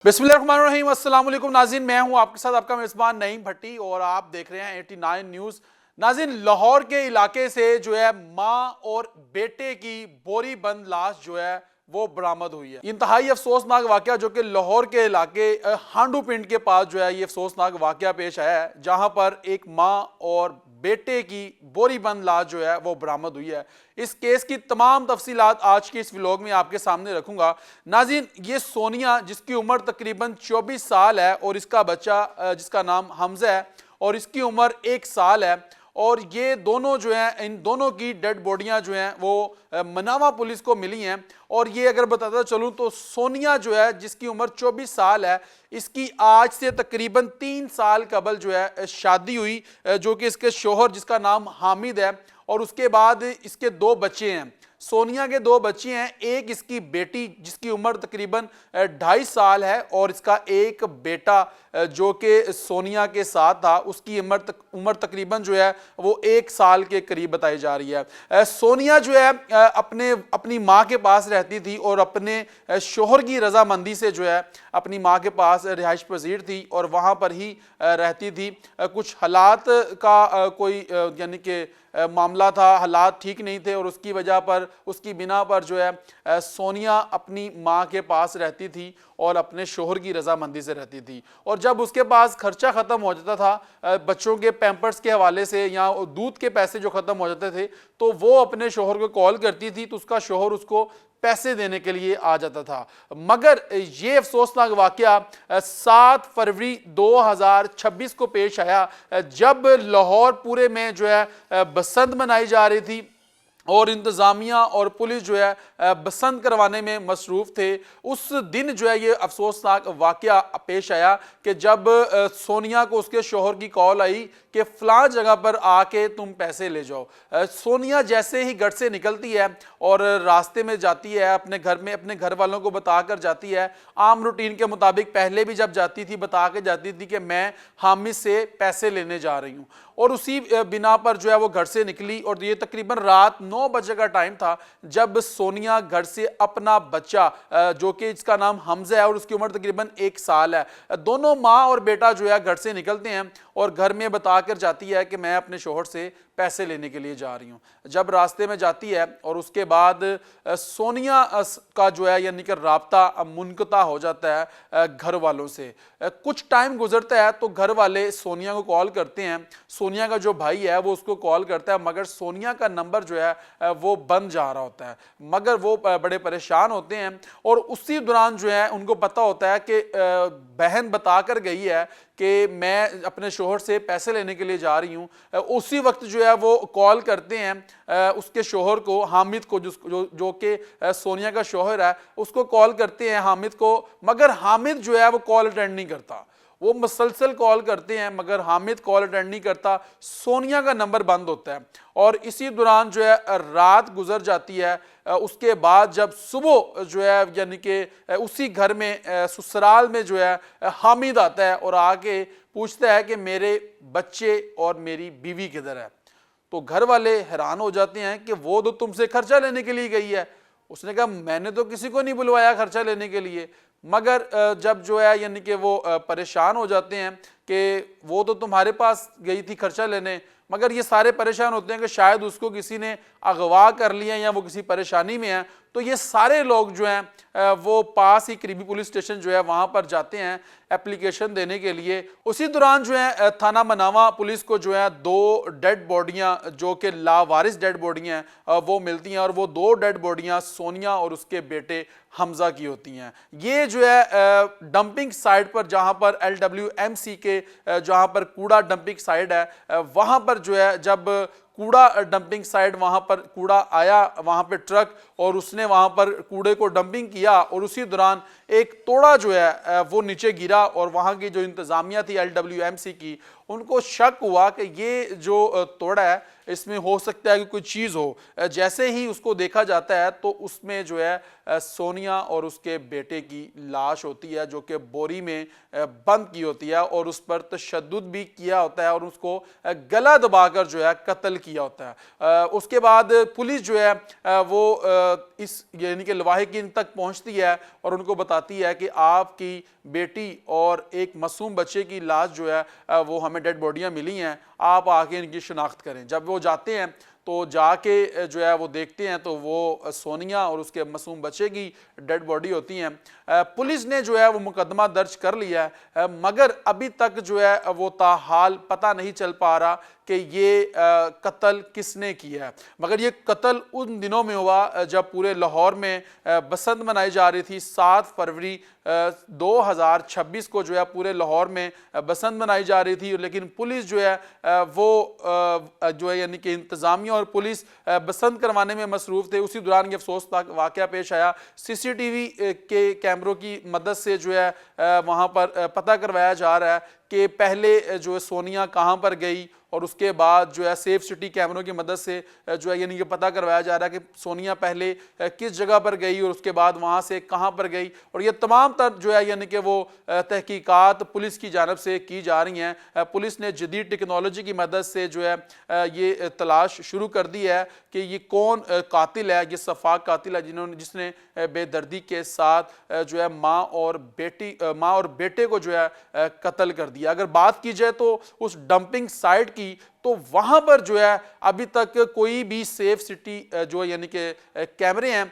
बिस्मिल्लाहिर्रहमानिर्रहीम। अस्सलाम वालेकुम नाज़रीन, मैं हूं आपके साथ आपका मेज़बान नईम भट्टी और आप देख रहे हैं 89 न्यूज़। नाज़रीन, लाहौर के इलाके से जो है माँ और बेटे की बोरी बंद लाश जो है वो बरामद हुई है। इंतहाई अफसोसनाक वाक़या जो कि लाहौर के इलाके हांडू पिंड के पास जो है ये अफसोसनाक वाक़या पेश आया है, जहां पर एक माँ और बेटे की बोरी बंद लाश जो है वो बरामद हुई है। इस केस की तमाम तफसीलात आज के इस व्लॉग में आपके सामने रखूंगा। नाज़रीन, ये सोनिया जिसकी उम्र तकरीबन 24 साल है और इसका बच्चा जिसका नाम हमजा है और इसकी उम्र 1 साल है, और ये दोनों जो हैं, इन दोनों की डेड बॉडियां जो हैं वो मनावा पुलिस को मिली हैं। और ये अगर बताता चलूं तो सोनिया जो है जिसकी उम्र 24 साल है, इसकी आज से तकरीबन 3 साल कबल जो है शादी हुई, जो कि इसके शोहर जिसका नाम हामिद है, और उसके बाद इसके 2 बच्चे हैं। सोनिया के 2 बच्चे हैं, एक इसकी बेटी जिसकी उम्र तकरीबन 2.5 साल है और इसका एक बेटा जो कि सोनिया के साथ था, उसकी उम्र तकरीबन जो है वो 1 साल के करीब बताई जा रही है। सोनिया जो है अपनी माँ के पास रहती थी और अपने शोहर की रजामंदी से जो है अपनी माँ के पास रिहाइश पजीर थी और वहाँ पर ही रहती थी। कुछ हालात का कोई यानी कि मामला था, हालात ठीक नहीं थे और उसकी वजह पर, उसकी बिना पर जो है सोनिया अपनी माँ के पास रहती थी और अपने शोहर की रजामंदी से रहती थी। और जब उसके पास खर्चा ख़त्म हो जाता था बच्चों के पैम्पर्स के हवाले से या दूध के पैसे जो ख़त्म हो जाते थे, तो वो अपने शोहर को कॉल करती थी तो उसका शोहर उसको पैसे देने के लिए आ जाता था। मगर ये अफसोसनाक वाक़या 7 फरवरी 2026 को पेश आया, जब लाहौर पूरे में जो है बसंत मनाई जा रही थी और इंतज़ामिया और पुलिस जो है बसंत करवाने में मसरूफ़ थे। उस दिन जो है ये अफसोसनाक वाक़या पेश आया कि जब सोनिया को उसके शोहर की कॉल आई कि फ़लाँ जगह पर आके तुम पैसे ले जाओ। सोनिया जैसे ही घर से निकलती है और रास्ते में जाती है अपने घर में, अपने घर वालों को बता कर जाती है, आम रूटीन के मुताबिक पहले भी जब जाती थी बता के जाती थी कि मैं हामिद से पैसे लेने जा रही हूँ, और उसी बिना पर जो है वो घर से निकली। और ये तकरीबन रात 9 बजे का टाइम था जब सोनिया घर से अपना बच्चा जो कि इसका नाम हमजा है और उसकी उम्र तकरीबन 1 साल है, दोनों माँ और बेटा जो है घर से निकलते हैं और घर में बता कर जाती है कि मैं अपने शोहर से पैसे लेने के लिए जा रही हूँ। जब रास्ते में जाती है और उसके बाद सोनिया का जो है यानी कि राब्ता मुनक़ता हो जाता है घर वालों से। कुछ टाइम गुजरता है तो घर वाले सोनिया को कॉल करते हैं, सोनिया का जो भाई है वो उसको कॉल करता है, मगर सोनिया का नंबर जो है वो बंद जा रहा होता है। मगर वो बड़े परेशान होते हैं और उसी दौरान जो है उनको पता होता है कि बहन बता कर गई है कि मैं अपने शोहर से पैसे लेने के लिए जा रही हूँ। उसी वक्त जो है वो कॉल करते हैं उसके शोहर को, हामिद को, जो कि सोनिया का शोहर है, उसको कॉल करते हैं हामिद को, मगर हामिद जो है वो कॉल अटेंड नहीं करता। वो मुसलसल कॉल करते हैं मगर हामिद कॉल अटेंड नहीं करता, सोनिया का नंबर बंद होता है। और इसी दौरान जो है रात गुजर जाती है। उसके बाद जब सुबह जो है यानी कि उसी घर में ससुराल में जो है हामिद आता है और आके पूछता है कि मेरे बच्चे और मेरी बीवी किधर है। तो घर वाले हैरान हो जाते हैं कि वो तो तुमसे खर्चा लेने के लिए गई है। उसने कहा मैंने तो किसी को नहीं बुलवाया खर्चा लेने के लिए। मगर जब जो है यानी कि वो परेशान हो जाते हैं कि वो तो तुम्हारे पास गई थी खर्चा लेने, मगर ये सारे परेशान होते हैं कि शायद उसको किसी ने अगवा कर लिया या वो किसी परेशानी में है। तो ये सारे लोग जो हैं वो पास ही करीबी पुलिस स्टेशन जो है वहाँ पर जाते हैं एप्लीकेशन देने के लिए। उसी दौरान जो है थाना मनावा पुलिस को जो है 2 डेड बॉडियाँ जो कि लावारिस डेड बॉडियाँ हैं वो मिलती हैं, और वो 2 डेड बॉडियाँ सोनिया और उसके बेटे हमजा की होती हैं। ये जो है डंपिंग साइट पर, जहाँ पर LWMC के जहाँ पर कूड़ा डंपिंग साइट है, वहाँ पर जो है जब कूड़ा डंपिंग साइट वहाँ पर कूड़ा आया, वहाँ पे ट्रक, और उसने वहाँ पर कूड़े को डंपिंग किया और उसी दौरान एक तोड़ा जो है वो नीचे गिरा और वहाँ की जो इंतज़ामिया थी LWMC की, उनको शक हुआ कि ये जो तोड़ा है इसमें हो सकता है कि कोई चीज़ हो। जैसे ही उसको देखा जाता है तो उसमें जो है सोनिया और उसके बेटे की लाश होती है जो कि बोरी में बंद की होती है और उस पर तशद्दुद भी किया होता है और उसको गला दबाकर जो है कत्ल किया होता है। उसके बाद पुलिस जो है वो इस यानी कि लवाहिकीन तक पहुंचती है और उनको बताती آتی ہے کہ آپ کی بیٹی اور ایک معصوم بچے کی لاش جو ہے وہ ہمیں ڈیڈ باڈیاں ملی ہیں، آپ آ کے ان کی شناخت کریں۔ جب وہ جاتے ہیں تو جا کے جو ہے وہ دیکھتے ہیں تو وہ سونیا اور اس کے معصوم بچے کی ڈیڈ باڈی ہوتی ہیں۔ پولیس نے جو ہے وہ مقدمہ درج کر لیا ہے، مگر ابھی تک جو ہے وہ تاحال پتہ نہیں چل پا رہا کہ یہ قتل کس نے کیا ہے۔ مگر یہ قتل ان دنوں میں ہوا جب پورے لاہور میں بسنت منائی جا رہی تھی۔ 7 فروری 2026 کو جو ہے پورے لاہور میں بسنت منائی جا رہی تھی، لیکن پولیس جو ہے وہ جو ہے یعنی کہ انتظامیہ اور پولیس بسنت کروانے میں مصروف تھے۔ اسی دوران یہ افسوسناک واقعہ پیش آیا۔ سی ٹی وی کے کیمروں کی مدد سے جو ہے وہاں پر پتہ کروایا جا رہا ہے کہ پہلے جو ہے سونیا کہاں پر گئی، اور اس کے بعد جو ہے سیف سٹی کیمروں کی مدد سے جو ہے یعنی کہ پتہ کروایا جا رہا ہے کہ سونیا پہلے کس جگہ پر گئی اور اس کے بعد وہاں سے کہاں پر گئی، اور یہ تمام تر جو ہے یعنی کہ وہ تحقیقات پولیس کی جانب سے کی جا رہی ہیں۔ پولیس نے جدید ٹیکنالوجی کی مدد سے جو ہے یہ تلاش شروع کر دی ہے کہ یہ کون قاتل ہے، یہ سفاک قاتل ہے جس نے بے دردی کے ساتھ جو ہے ماں اور بیٹے کو جو ہے قتل کر دیا۔ اگر بات کی جائے تو اس ڈمپنگ سائٹ کی، تو وہاں پر جو ہے ابھی تک کوئی بھی سیف سٹی جو یعنی کہ کیمرے ہیں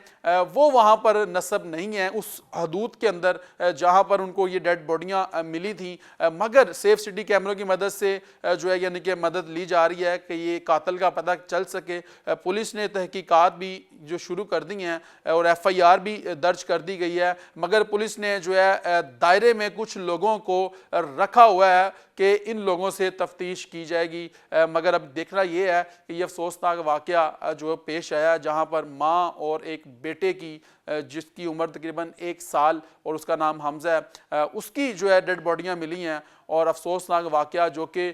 وہ وہاں پر نصب نہیں ہیں اس حدود کے اندر جہاں پر ان کو یہ ڈیڈ باڈیاں ملی تھیں، مگر سیف سٹی کیمروں کی مدد سے جو ہے یعنی کہ مدد لی جا رہی ہے کہ یہ قاتل کا پتہ چل سکے۔ پولیس نے تحقیقات بھی جو شروع کر دی ہیں اور ایف آئی آر بھی درج کر دی گئی ہے، مگر پولیس نے جو ہے دائرے میں کچھ لوگوں کو رکھا ہوا ہے کہ ان لوگوں سے تفتیش کی جائے گی۔ مگر اب دیکھنا یہ ہے کہ یہ افسوسناک واقعہ جو پیش آیا جہاں پر ماں اور ایک بیٹے کی جس کی عمر تقریباً 1 سال اور اس کا نام حمزہ ہے، اس کی جو ہے ڈیڈ باڈیاں ملی ہیں، اور افسوسناک واقعہ جو کہ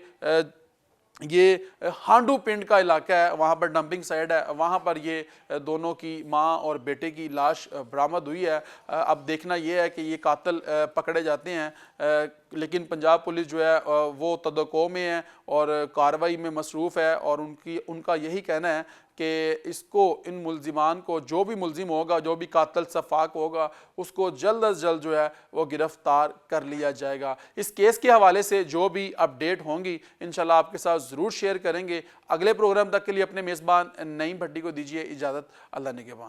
یہ ہانڈو پنڈ کا علاقہ ہے، وہاں پر ڈمپنگ سائٹ ہے، وہاں پر یہ دونوں کی ماں اور بیٹے کی لاش برآمد ہوئی ہے۔ اب دیکھنا یہ ہے کہ یہ قاتل پکڑے جاتے ہیں، لیکن پنجاب پولیس جو ہے وہ تدقع میں ہے اور کارروائی میں مصروف ہے، اور ان کا یہی کہنا ہے کہ اس کو ان ملزمان کو جو بھی ملزم ہوگا، جو بھی قاتل سفاک ہوگا، اس کو جلد از جلد جو ہے وہ گرفتار کر لیا جائے گا۔ اس کیس کے حوالے سے جو بھی اپڈیٹ ہوں گی انشاءاللہ آپ کے ساتھ ضرور شیئر کریں گے۔ اگلے پروگرام تک کے لیے اپنے میزبان نعیم بھٹی کو دیجیے اجازت۔ اللہ نگہبان۔